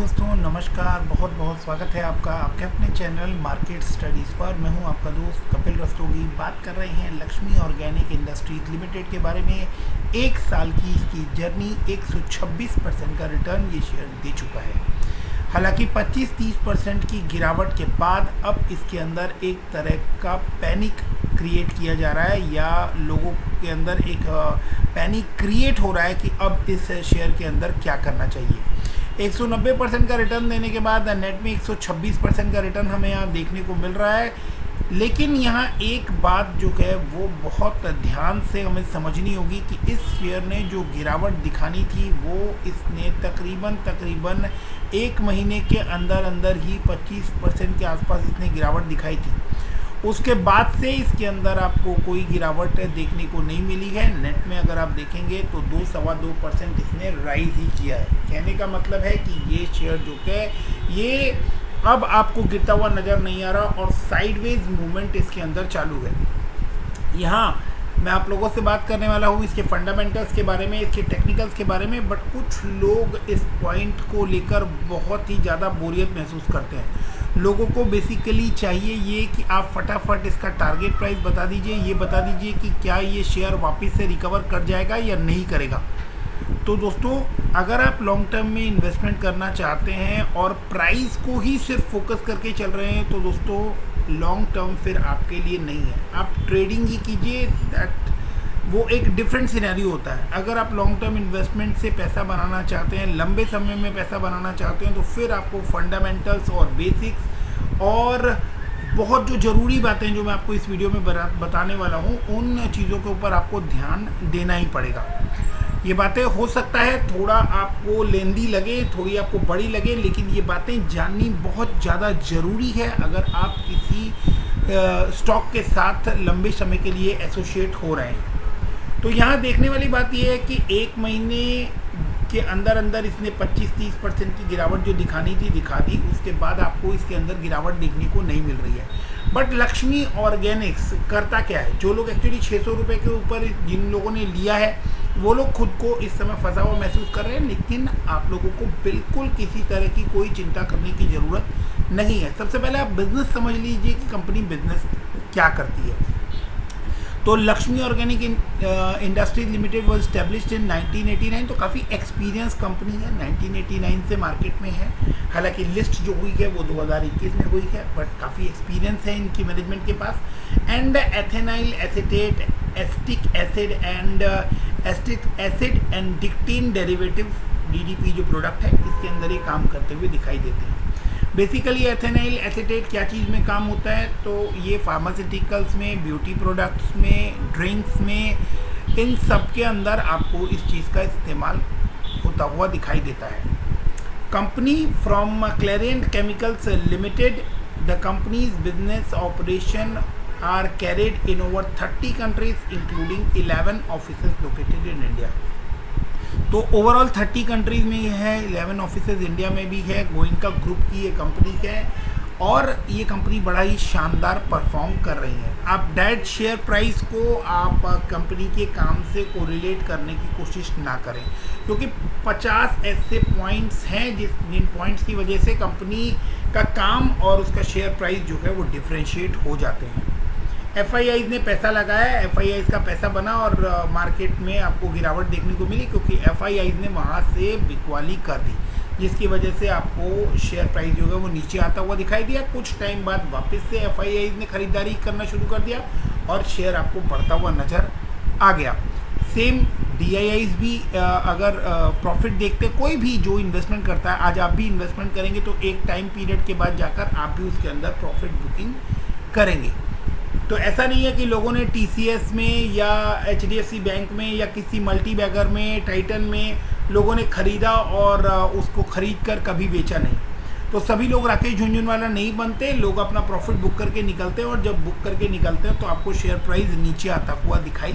दोस्तों, नमस्कार। बहुत बहुत स्वागत है आपका आपके अपने चैनल मार्केट स्टडीज़ पर। मैं हूं आपका दोस्त कपिल रस्तोगी। बात कर रहे हैं लक्ष्मी ऑर्गेनिक इंडस्ट्रीज लिमिटेड के बारे में। एक साल की इसकी जर्नी 126% का रिटर्न ये शेयर दे चुका है। हालांकि 25-30% की गिरावट के बाद अब इसके अंदर एक तरह का पैनिक क्रिएट किया जा रहा है, या लोगों के अंदर एक पैनिक क्रिएट हो रहा है कि अब इस शेयर के अंदर क्या करना चाहिए। 190% का रिटर्न देने के बाद नेट में 126% का रिटर्न हमें यहाँ देखने को मिल रहा है। लेकिन यहाँ एक बात जो है वो बहुत ध्यान से हमें समझनी होगी कि इस शेयर ने जो गिरावट दिखानी थी वो इसने तकरीबन एक महीने के अंदर ही 25% के आसपास इसने गिरावट दिखाई थी। उसके बाद से इसके अंदर आपको कोई गिरावट देखने को नहीं मिली है। नेट में अगर आप देखेंगे तो 2-2.25% इसने राइज ही किया है। कहने का मतलब है कि ये शेयर जो है ये अब आपको गिरता हुआ नज़र नहीं आ रहा और साइडवेज मूवमेंट इसके अंदर चालू है। यहाँ मैं आप लोगों से बात करने वाला हूँ इसके फंडामेंटल्स के बारे में, इसके टेक्निकल्स के बारे में, बट कुछ लोग इस पॉइंट को लेकर बहुत ही ज़्यादा बोरियत महसूस करते हैं। लोगों को बेसिकली चाहिए ये कि आप फटाफट इसका टारगेट प्राइस बता दीजिए, ये बता दीजिए कि क्या ये शेयर वापस से रिकवर कर जाएगा या नहीं करेगा। तो दोस्तों, अगर आप लॉन्ग टर्म में इन्वेस्टमेंट करना चाहते हैं और प्राइस को ही सिर्फ फोकस करके चल रहे हैं तो दोस्तों लॉन्ग टर्म फिर आपके लिए नहीं है। आप ट्रेडिंग ही कीजिए, वो एक डिफरेंट सिनेरियो होता है। अगर आप लॉन्ग टर्म इन्वेस्टमेंट से पैसा बनाना चाहते हैं, लंबे समय में पैसा बनाना चाहते हैं, तो फिर आपको फंडामेंटल्स और बेसिक्स और बहुत जो ज़रूरी बातें जो मैं आपको इस वीडियो में बताने वाला हूँ उन चीज़ों के ऊपर आपको ध्यान देना ही पड़ेगा। ये बातें हो सकता है थोड़ा आपको लेंदी लगे, थोड़ी आपको बड़ी लगे, लेकिन ये बातें जाननी बहुत ज़्यादा ज़रूरी है अगर आप किसी स्टॉक के साथ लंबे समय के लिए एसोसिएट हो रहे हैं। तो यहाँ देखने वाली बात यह है कि एक महीने के अंदर इसने 25-30% की गिरावट जो दिखानी थी दिखा दी। उसके बाद आपको इसके अंदर गिरावट देखने को नहीं मिल रही है। बट लक्ष्मी ऑर्गेनिक्स करता क्या है? जो लोग एक्चुअली 600 रुपये के ऊपर जिन लोगों ने लिया है वो लोग खुद को इस समय फंसा हुआ महसूस कर रहे हैं, लेकिन आप लोगों को बिल्कुल किसी तरह की कोई चिंता करने की ज़रूरत नहीं है। सबसे पहले आप बिज़नेस समझ लीजिए कि कंपनी बिज़नेस क्या करती है। तो Lakshmi organic industries limited was established इन 1989। तो काफ़ी एक्सपीरियंस कंपनी है, 1989 से मार्केट में है। हालांकि लिस्ट जो हुई है वो 2021 में हुई है, बट काफ़ी एक्सपीरियंस है इनकी मैनेजमेंट के पास। And ethenyl acetate, acetic acid and acetic acid and diketene derivative DDP जो प्रोडक्ट है इसके अंदर ये काम करते हुए दिखाई देते हैं। बेसिकली एथेनाइल एसीटेट क्या चीज़ में काम होता है? तो ये फार्मास्यूटिकल्स में, ब्यूटी प्रोडक्ट्स में, ड्रिंक्स में, इन सब के अंदर आपको इस चीज़ का इस्तेमाल होता हुआ दिखाई देता है। Company from Clariant chemicals limited, the company's business operation are carried in over 30 countries including 11 offices located in India. तो ओवरऑल 30 कंट्रीज़ में ये है, 11 ऑफिसेज इंडिया में भी है। गोइंका ग्रुप की ये कंपनी है और ये कंपनी बड़ा ही शानदार परफॉर्म कर रही है। आप डायरेक्ट शेयर प्राइस को आप कंपनी के काम से कोरिलेट करने की कोशिश ना करें, क्योंकि 50 ऐसे पॉइंट्स हैं जिन पॉइंट्स की वजह से कंपनी का काम और उसका शेयर प्राइस जो है वो डिफ्रेंशिएट हो जाते हैं। FIIs ने पैसा लगाया, FIIs का पैसा बना और मार्केट में आपको गिरावट देखने को मिली, क्योंकि FIIs ने वहाँ से बिकवाली कर दी, जिसकी वजह से आपको शेयर प्राइस जो है वो नीचे आता हुआ दिखाई दिया। कुछ टाइम बाद वापस से FIIs ने खरीदारी करना शुरू कर दिया और शेयर आपको बढ़ता हुआ नज़र आ गया। सेम DIIs भी अगर प्रॉफिट देखते, कोई भी जो इन्वेस्टमेंट करता है, आज आप भी इन्वेस्टमेंट करेंगे तो एक टाइम पीरियड के बाद जाकर आप भी उसके अंदर प्रॉफिट बुकिंग करेंगे। तो ऐसा नहीं है कि लोगों ने TCS में या HDFC बैंक में या किसी मल्टी बैगर में, टाइटन में लोगों ने ख़रीदा और उसको ख़रीद कर कभी बेचा नहीं। तो सभी लोग राकेश झुनझुनवाला नहीं बनते। लोग अपना प्रॉफिट बुक करके निकलते हैं और जब बुक करके निकलते हैं तो आपको शेयर प्राइस नीचे आता हुआ दिखाई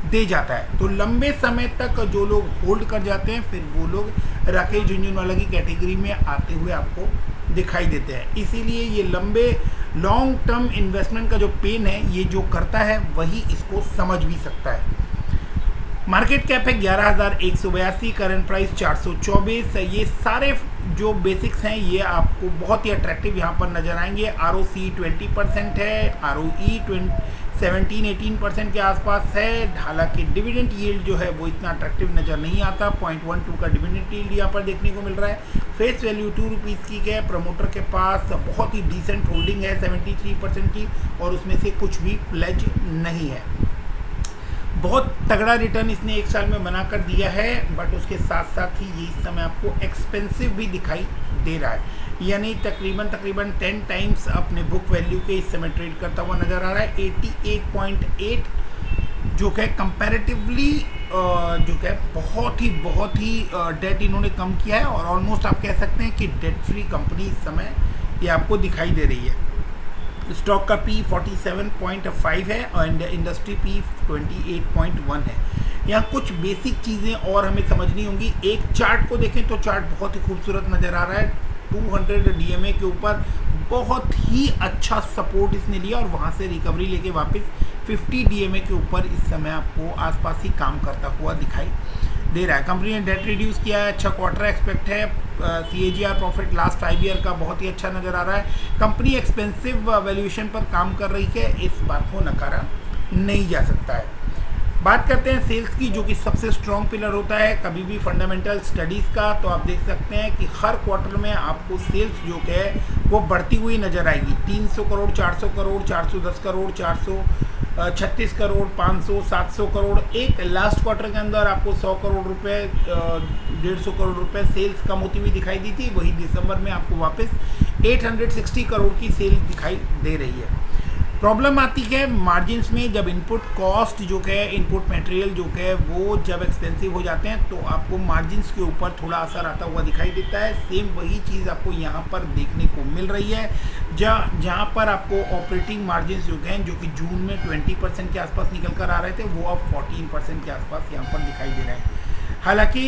दे जाता है। तो लंबे समय तक जो लोग होल्ड कर जाते हैं फिर वो लोग राकेश झुनझुनवाला की कैटेगरी में आते हुए आपको दिखाई देते हैं। इसीलिए ये लॉन्ग टर्म इन्वेस्टमेंट का जो पेन है, ये जो करता है वही इसको समझ भी सकता है। मार्केट कैप है 11,182, करंट प्राइस 424। ये सारे जो बेसिक्स हैं ये आपको बहुत ही अट्रैक्टिव यहाँ पर नज़र आएंगे। ROC 20% है, ROE 17-18% के आसपास है। हालांकि डिविडेंड यील्ड जो है वो इतना अट्रैक्टिव नज़र नहीं आता, 0.12 का डिविडेंड यील्ड यहाँ पर देखने को मिल रहा है। फेस वैल्यू 2 रुपीज़ की है। प्रमोटर के पास बहुत ही डिसेंट होल्डिंग है 73% की, और उसमें से कुछ भी प्लेज नहीं है। बहुत तगड़ा रिटर्न इसने एक साल में बना कर दिया है, बट उसके साथ साथ ही ये इस समय आपको एक्सपेंसिव भी दिखाई दे रहा है, यानी तकरीबन 10 टाइम्स अपने बुक वैल्यू के इस समय ट्रेड करता हुआ नज़र आ रहा है। 88.8 जो कि कंपैरेटिवली जो कि बहुत ही डेट इन्होंने कम किया है, और ऑलमोस्ट आप कह सकते हैं कि डेट फ्री कंपनी इस समय ये आपको दिखाई दे रही है। स्टॉक का P 47.5 है एंड इंडस्ट्री P 28.1 है। यहाँ कुछ बेसिक चीज़ें और हमें समझनी होंगी। एक चार्ट को देखें तो चार्ट बहुत ही खूबसूरत नज़र आ रहा है। 200 DMA के ऊपर बहुत ही अच्छा सपोर्ट इसने लिया, और वहाँ से रिकवरी लेके वापस 50 DMA के ऊपर इस समय आपको आसपास ही काम करता हुआ दिखाई दे रहा है। कंपनी ने डेट रिड्यूस किया है, अच्छा क्वार्टर एक्सपेक्ट है। CAGR प्रॉफिट लास्ट 5 ईयर का बहुत ही अच्छा नज़र आ रहा है। कंपनी एक्सपेंसिव वैल्यूएशन पर काम कर रही है, इस बात को नकारा नहीं जा सकता है। बात करते हैं सेल्स की, जो कि सबसे स्ट्रॉन्ग पिलर होता है कभी भी फंडामेंटल स्टडीज़ का। तो आप देख सकते हैं कि हर क्वार्टर में आपको सेल्स जो है वो बढ़ती हुई नज़र आएगी। 300 करोड़, 400 करोड़, 410 करोड़, 436 करोड़, 500, 700 करोड़। एक लास्ट क्वार्टर के अंदर आपको 100 करोड़ रुपए, 150 करोड़ रुपए सेल्स कम होती हुई दिखाई दी थी। वही दिसंबर में आपको वापस 860 करोड़ की सेल दिखाई दे रही है। प्रॉब्लम आती है मार्जिन्स में, जब इनपुट कॉस्ट जो है, इनपुट मटेरियल जो है वो जब एक्सपेंसिव हो जाते हैं तो आपको मार्जिन्स के ऊपर थोड़ा असर आता हुआ दिखाई देता है। सेम वही चीज़ आपको यहाँ पर देखने को मिल रही है, जहाँ पर आपको ऑपरेटिंग मार्जिन्स जो हैं, जो कि जून में 20% के आसपास निकल कर आ रहे थे, वो अब 14% के आसपास यहाँ पर दिखाई दे रहे हैं। हालांकि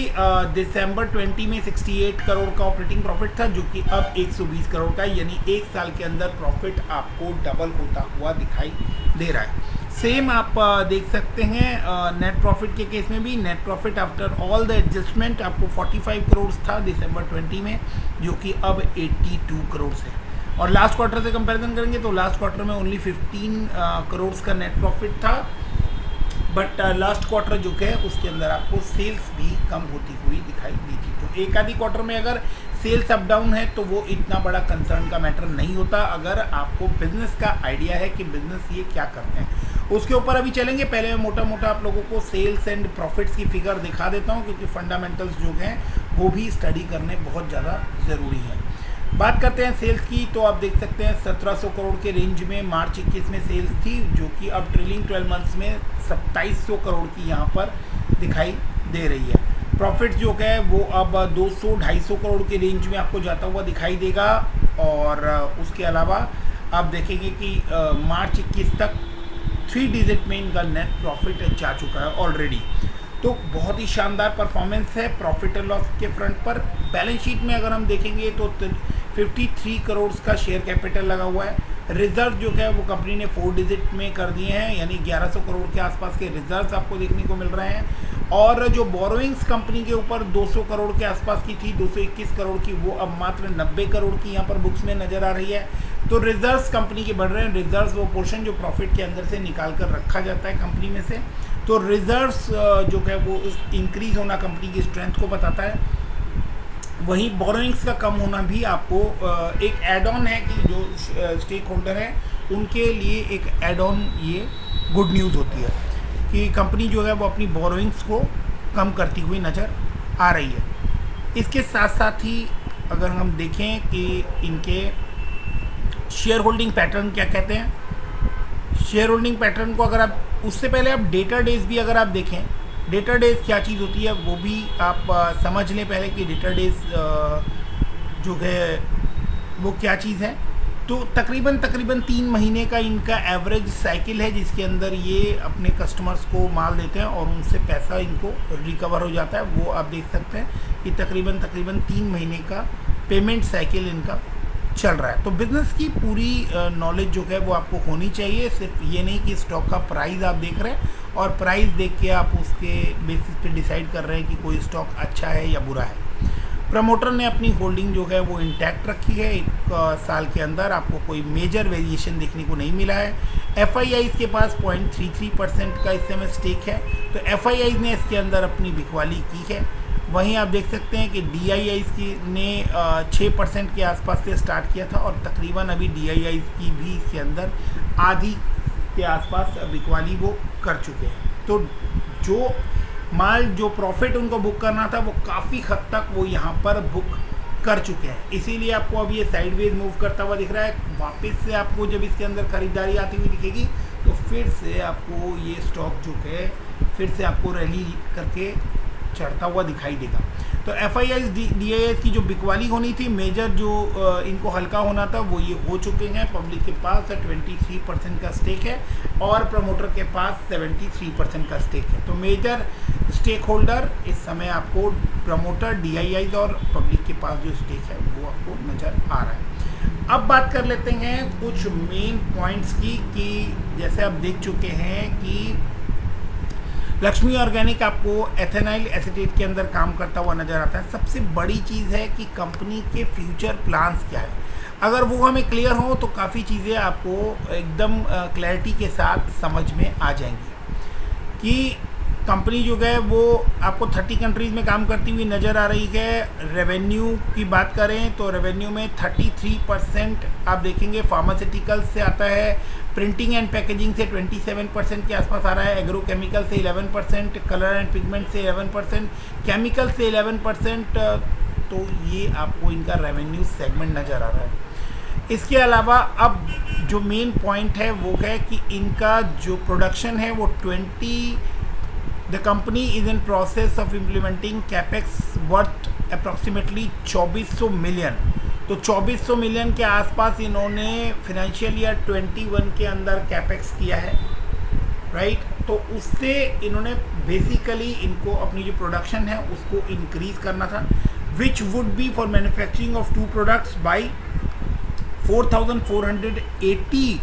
दिसंबर 20 में 68 करोड़ का ऑपरेटिंग प्रॉफिट था, जो कि अब 120 करोड़ का, यानी एक साल के अंदर प्रॉफिट आपको डबल होता हुआ दिखाई दे रहा है। सेम आप देख सकते हैं नेट प्रॉफिट के केस में भी। Net profit after all the adjustment आपको 45 करोड़ था दिसंबर 20 में, जो कि अब 82 करोड़ है। और लास्ट क्वार्टर से कंपैरिजन करेंगे तो लास्ट क्वार्टर में ओनली 15 करोड़ का नेट प्रॉफिट था, बट लास्ट क्वार्टर जो है उसके अंदर आपको सेल्स भी कम होती हुई दिखाई दी थी। तो एक आधी क्वार्टर में अगर सेल्स अप डाउन है तो वो इतना बड़ा कंसर्न का मैटर नहीं होता, अगर आपको बिजनेस का आइडिया है कि बिजनेस ये क्या करते हैं। उसके ऊपर अभी चलेंगे। पहले मैं मोटा मोटा आप लोगों को सेल्स एंड प्रॉफिट्स की फिगर दिखा देता हूँ, क्योंकि फंडामेंटल्स जो हैं वो भी स्टडी करने बहुत ज़्यादा ज़रूरी है। बात करते हैं सेल्स की, तो आप देख सकते हैं 1700 करोड़ के रेंज में मार्च 21 में सेल्स थी, जो कि अब ट्रेलिंग 12 मंथ्स में 2700 करोड़ की यहाँ पर दिखाई दे रही है। प्रॉफिट जो है वो अब 200-250 करोड़ के रेंज में आपको जाता हुआ दिखाई देगा। और उसके अलावा आप देखेंगे कि मार्च 21 तक 3 डिजिट में इनका नेट प्रॉफिट जा चुका है ऑलरेडी। तो बहुत ही शानदार परफॉर्मेंस है प्रॉफिट एंड लॉस के फ्रंट पर। बैलेंस शीट में अगर हम देखेंगे तो 53 करोड़ का शेयर कैपिटल लगा हुआ है। रिजर्व जो है वो कंपनी ने 4 डिजिट में कर दिए हैं, यानी 1100 करोड़ के आसपास के रिजर्व्स आपको देखने को मिल रहे हैं। और जो बोरोइंग्स कंपनी के ऊपर 200 करोड़ के आसपास की थी, 221 करोड़ की, वो अब मात्र 90 करोड़ की यहाँ पर बुक्स में नज़र आ रही है। तो रिजर्व्स कंपनी के बढ़ रहे हैं। रिजर्व्स वो पोर्शन जो प्रॉफिट के अंदर से निकाल कर रखा जाता है कंपनी में से, तो रिजर्व्स जो है वो इंक्रीज होना कंपनी की स्ट्रेंथ को बताता है। वहीं बोरोइंग्स का कम होना भी आपको एक एड ऑन है कि जो स्टेक होल्डर है उनके लिए एक एड ऑन ये गुड न्यूज़ होती है कि कंपनी जो है वो अपनी बोरोइंग्स को कम करती हुई नज़र आ रही है। इसके साथ साथ ही अगर हम देखें कि इनके शेयर होल्डिंग पैटर्न क्या कहते हैं, शेयर होल्डिंग पैटर्न को अगर आप उससे पहले आप डेटा डेज भी अगर आप देखें, डेटा डेज क्या चीज़ होती है वो भी आप समझ लें पहले कि डेटा डेज जो है वो क्या चीज़ है। तो तकरीबन 3 महीने का इनका एवरेज साइकिल है, जिसके अंदर ये अपने कस्टमर्स को माल देते हैं और उनसे पैसा इनको रिकवर हो जाता है। वो आप देख सकते हैं कि तकरीबन 3 महीने का पेमेंट साइकिल इनका चल रहा है। तो बिज़नेस की पूरी नॉलेज जो है वो आपको होनी चाहिए, सिर्फ ये नहीं कि स्टॉक का प्राइस आप देख रहे हैं और प्राइस देख के आप उसके बेसिस पे डिसाइड कर रहे हैं कि कोई स्टॉक अच्छा है या बुरा है। प्रमोटर ने अपनी होल्डिंग जो है वो इंटैक्ट रखी है। एक साल के अंदर आपको कोई मेजर वेरिएशन देखने को नहीं मिला है। FIIs के पास 0.33% का इस समय स्टेक है, तो FIIs ने इसके अंदर अपनी बिकवाली की है। वहीं आप देख सकते हैं कि DIIs ने 6% के आसपास से स्टार्ट किया था और तकरीबन अभी DIIs की भी इसके अंदर आधी के आसपास बिकवाली वो कर चुके हैं। तो जो माल जो प्रॉफिट उनको बुक करना था वो काफ़ी हद तक वो यहाँ पर बुक कर चुके हैं, इसीलिए आपको अब ये साइडवेज मूव करता हुआ दिख रहा है। वापस से आपको जब इसके अंदर खरीदारी आती हुई दिखेगी तो फिर से आपको ये स्टॉक जो है फिर से आपको रैली करके चढ़ता हुआ दिखाई देगा। तो FIIs DIIs की जो बिकवाली होनी थी, मेजर जो इनको हल्का होना था वो ये हो चुके हैं। पब्लिक के पास 23% का स्टेक है और प्रमोटर के पास 73% का स्टेक है। तो मेजर स्टेक होल्डर इस समय आपको प्रमोटर, DIIs और पब्लिक के पास जो स्टेक है वो आपको नज़र आ रहा है। अब बात कर लेते हैं कुछ मेन पॉइंट्स की, कि जैसे आप देख चुके हैं कि लक्ष्मी ऑर्गेनिक आपको एथेनाइल एसीटेट के अंदर काम करता हुआ नज़र आता है। सबसे बड़ी चीज़ है कि कंपनी के फ्यूचर प्लान्स क्या है। अगर वो हमें क्लियर हो तो काफ़ी चीज़ें आपको एकदम क्लैरिटी के साथ समझ में आ जाएंगी कि कंपनी जो है वो आपको 30 कंट्रीज़ में काम करती हुई नज़र आ रही है। रेवेन्यू की बात करें तो रेवेन्यू में 33% आप देखेंगे फार्मास्यूटिकल्स से आता है, प्रिंटिंग एंड पैकेजिंग से 27% के आसपास आ रहा है, एग्रोकेमिकल से 11%, कलर एंड पिगमेंट से 11%, केमिकल से 11%। तो ये आपको इनका रेवेन्यू सेगमेंट नज़र आ रहा है। इसके अलावा अब जो मेन पॉइंट है वो है कि इनका जो प्रोडक्शन है वो the company is in process of implementing capex worth approximately 2400 million. तो 2400 मिलियन के आसपास इन्होंने फिनेंशियल ईयर 21 के अंदर कैपेक्स किया है, राइट। तो उससे इन्होंने बेसिकली इनको अपनी जो प्रोडक्शन है उसको इंक्रीज़ करना था, which would be for manufacturing of 2 products by 4480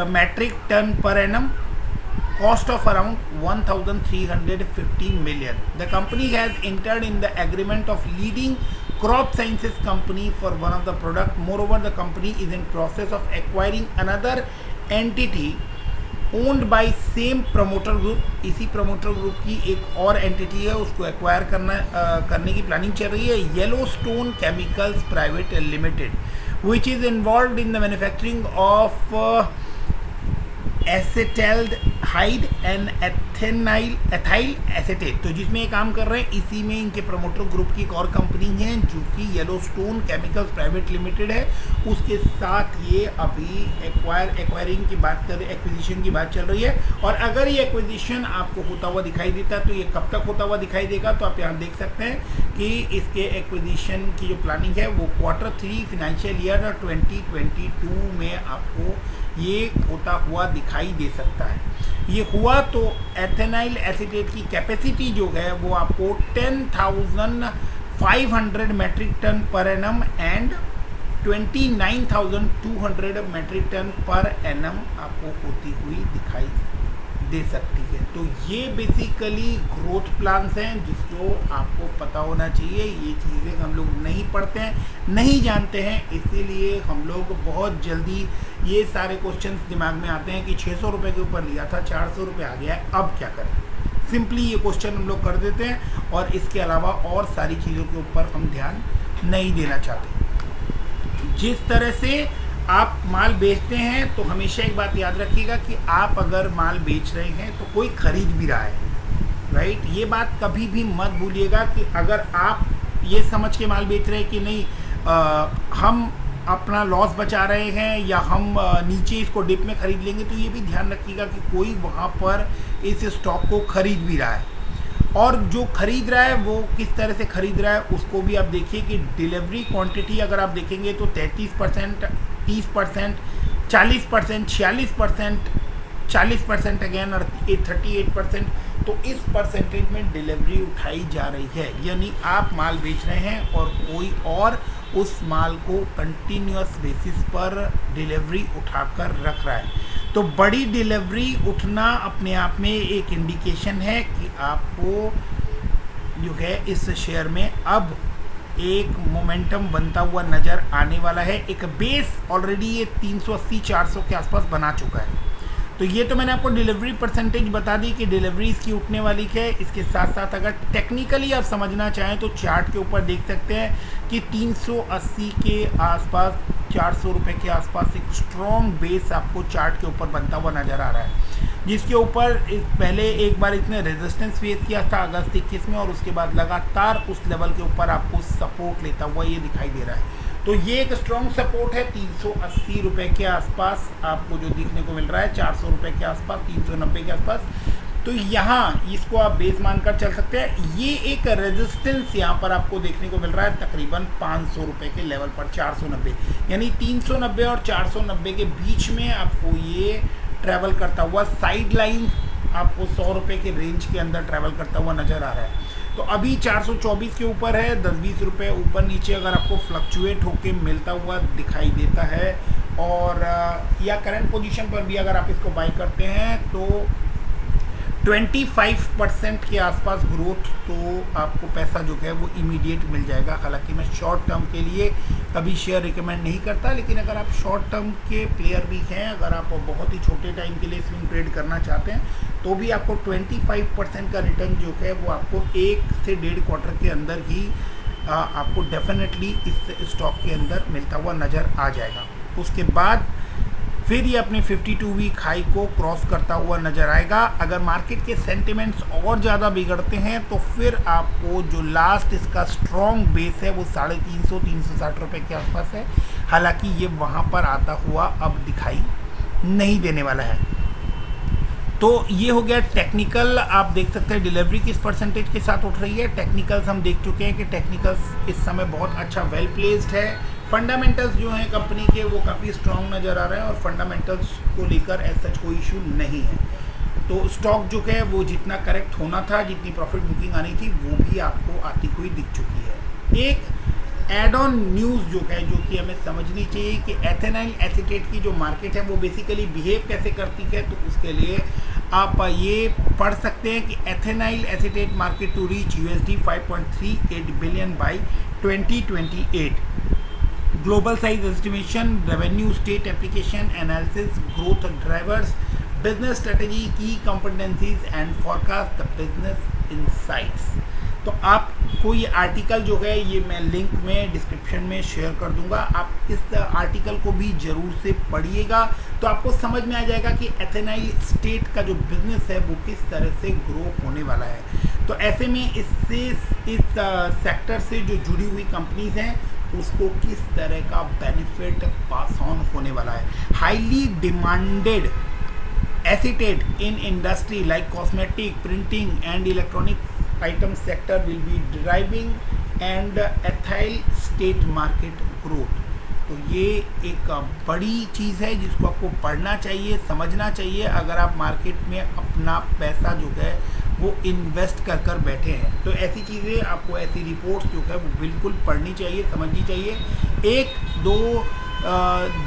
metric ton per annum, cost of around 1350 million. The company has entered in the agreement of leading crop sciences company for one of the product. Moreover, the company is in process of acquiring another entity owned by same promoter group. इसी promoter group की एक और entity है, उसको acquire करने की planning चल रही है, Yellowstone Chemicals Private Limited, which is involved in the manufacturing of acetaldehyde and ethyl acetate. तो जिसमें ये काम कर रहे हैं इसी में इनके प्रमोटर ग्रुप की एक और कंपनी है जो कि येलोस्टोन केमिकल्स प्राइवेट लिमिटेड है, उसके साथ ये अभी एक्वायरिंग की बात कर रहे, एक्विजिशन की बात चल रही है। और अगर ये एक्विजिशन आपको होता हुआ दिखाई देता है तो ये कब तक होता हुआ दिखाई देगा, तो आप यहाँ देख सकते हैं कि इसके एक्विजिशन की जो प्लानिंग है वो Q3 फाइनेंशियल ईयर 2022 में आपको ये होता हुआ दिखाई दे सकता है। ये हुआ तो एथेनाइल एसीटेट की कैपेसिटी जो है वो आपको 10,500 metric ton per annum and 29,200 metric ton per annum आपको होती हुई दिखाई दे सकती है। तो ये बेसिकली ग्रोथ प्लान्स हैं जिसको आपको पता होना चाहिए। ये चीज़ें हम लोग नहीं पढ़ते हैं, नहीं जानते हैं, इसीलिए हम लोग बहुत जल्दी ये सारे क्वेश्चंस दिमाग में आते हैं कि 600 रुपये के ऊपर लिया था, 400 रुपये आ गया है, अब क्या करें। सिंपली ये क्वेश्चन हम लोग कर देते हैं और इसके अलावा और सारी चीज़ों के ऊपर हम ध्यान नहीं देना चाहते। जिस तरह से आप माल बेचते हैं तो हमेशा एक बात याद रखिएगा कि आप अगर माल बेच रहे हैं तो कोई खरीद भी रहा है, राइट। ये बात कभी भी मत भूलिएगा कि अगर आप ये समझ के माल बेच रहे हैं कि नहीं हम अपना लॉस बचा रहे हैं या हम नीचे इसको डिप में खरीद लेंगे, तो ये भी ध्यान रखिएगा कि कोई वहाँ पर इस स्टॉक को खरीद भी रहा है। और जो खरीद रहा है वो किस तरह से खरीद रहा है उसको भी आप देखिए कि डिलीवरी क्वांटिटी अगर आप देखेंगे तो 33%, 30%, 40%, 46%, 40% अगेन और 38%। तो इस परसेंटेज में डिलीवरी उठाई जा रही है, यानी आप माल बेच रहे हैं और कोई और उस माल को कंटिन्यूअस बेसिस पर डिलीवरी उठाकर रख रहा है। तो बड़ी डिलीवरी उठना अपने आप में एक इंडिकेशन है कि आपको जो है इस शेयर में अब एक मोमेंटम बनता हुआ नज़र आने वाला है। एक बेस ऑलरेडी ये 380-400 के आसपास बना चुका है। तो ये तो मैंने आपको डिलीवरी परसेंटेज बता दी कि डिलीवरी इसकी उठने वाली है। इसके साथ साथ अगर टेक्निकली आप समझना चाहें तो चार्ट के ऊपर देख सकते हैं कि 380 के आसपास, 400 रुपये के आसपास एक स्ट्रॉन्ग बेस आपको चार्ट के ऊपर बनता हुआ नज़र आ रहा है, जिसके ऊपर पहले एक बार इसने रेजिस्टेंस फेस किया था अगस्त 21 में, और उसके बाद लगातार उस लेवल के ऊपर आपको सपोर्ट लेता हुआ ये दिखाई दे रहा है। तो ये एक स्ट्रॉन्ग सपोर्ट है 380 रुपये के आसपास आपको जो देखने को मिल रहा है, 400 रुपये के आसपास, 390 के आसपास। तो यहाँ इसको आप बेस मानकर चल सकते हैं। ये एक रेजिस्टेंस यहाँ पर आपको देखने को मिल रहा है तकरीबन 500 रुपये के लेवल पर, 490, यानी 390 और 490 के बीच में आपको ये ट्रैवल करता हुआ, साइड लाइन आपको 100 रुपये के रेंज के अंदर ट्रैवल करता हुआ नज़र आ रहा है। तो अभी 424 के ऊपर है, 10-20 रुपये ऊपर नीचे अगर आपको फ्लक्चुएट होके मिलता हुआ दिखाई देता है, और या करंट पोजीशन पर भी अगर आप इसको बाय करते हैं तो 25% के आसपास ग्रोथ, तो आपको पैसा जो है वो इमीडिएट मिल जाएगा। हालांकि मैं शॉर्ट टर्म के लिए कभी शेयर रिकमेंड नहीं करता, लेकिन अगर आप शॉर्ट टर्म के प्लेयर भी हैं, अगर आप बहुत ही छोटे टाइम के लिए स्विंग ट्रेड करना चाहते हैं, तो भी आपको 25% का रिटर्न जो है वो आपको 1 से 1.5 क्वार्टर के अंदर ही आपको डेफिनेटली इस स्टॉक के अंदर मिलता हुआ नज़र आ जाएगा। उसके बाद फिर ये अपने 52 वीक हाई को क्रॉस करता हुआ नज़र आएगा। अगर मार्केट के सेंटिमेंट्स और ज़्यादा बिगड़ते हैं तो फिर आपको जो लास्ट इसका स्ट्रॉन्ग बेस है वो 350-360 रुपये के आसपास है। हालांकि ये वहाँ पर आता हुआ अब दिखाई नहीं देने वाला है। तो ये हो गया टेक्निकल। आप देख सकते हैं डिलीवरी किस परसेंटेज के साथ उठ रही है। टेक्निकल्स हम देख चुके हैं कि टेक्निकल्स इस समय बहुत अच्छा वेल प्लेस्ड है। फंडामेंटल्स जो हैं कंपनी के वो काफ़ी स्ट्रॉन्ग नज़र आ रहे हैं, और फंडामेंटल्स को लेकर ऐसा कोई इशू नहीं है। तो स्टॉक जो है वो जितना करेक्ट होना था, जितनी प्रॉफिट बुकिंग आनी थी, वो भी आपको आती हुई दिख चुकी है। एक एड ऑन न्यूज़ जो है, जो कि हमें समझनी चाहिए कि एथेनाइल एसीटेट की जो मार्केट है वो बेसिकली बिहेव कैसे करती है। तो उसके लिए आप ये पढ़ सकते हैं कि ethenyl acetate market to reach $5.38 billion by 2028, global size estimation, revenue, state application analysis, growth drivers, business strategy, key competencies and forecast the business insights। तो आपको ये आर्टिकल जो है ये मैं लिंक में डिस्क्रिप्शन में शेयर कर दूंगा। आप इस आर्टिकल को भी ज़रूर से पढ़िएगा, तो आपको समझ में आ जाएगा कि एथेनाइल स्टेट का जो बिज़नेस है वो किस तरह से ग्रो होने वाला है। तो ऐसे में इससे इस सेक्टर से जो जुड़ी हुई कंपनीज हैं उसको किस तरह का बेनिफिट पास ऑन होने वाला है। Highly demanded acetate in industry like cosmetic, printing and electronic item sector will be driving and ethyl state market growth. तो ये एक बड़ी चीज़ है जिसको आपको पढ़ना चाहिए, समझना चाहिए अगर आप मार्केट में अपना पैसा जो है वो इन्वेस्ट कर कर बैठे हैं। तो ऐसी चीज़ें आपको, ऐसी रिपोर्ट्स जो है वो बिल्कुल पढ़नी चाहिए, समझनी चाहिए।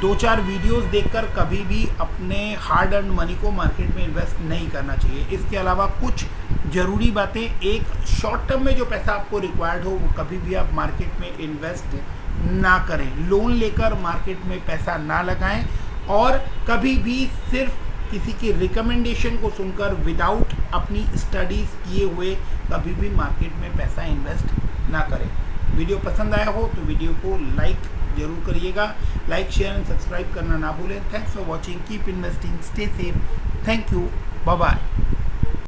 दो चार वीडियोस देखकर कभी भी अपने हार्ड अर्न मनी को मार्केट में इन्वेस्ट नहीं करना चाहिए। इसके अलावा कुछ ज़रूरी बातें, एक शॉर्ट टर्म में जो पैसा आपको रिक्वायर्ड हो वो कभी भी आप मार्केट में इन्वेस्ट ना करें। लोन लेकर मार्केट में पैसा ना लगाएं, और कभी भी सिर्फ किसी की रिकमेंडेशन को सुनकर विदाउट अपनी स्टडीज़ किए हुए कभी भी मार्केट में पैसा इन्वेस्ट ना करें। वीडियो पसंद आया हो तो वीडियो को लाइक जरूर करिएगा। लाइक, शेयर एंड सब्सक्राइब करना ना भूलें। Thanks for watching, keep investing, stay safe, thank you, bye bye.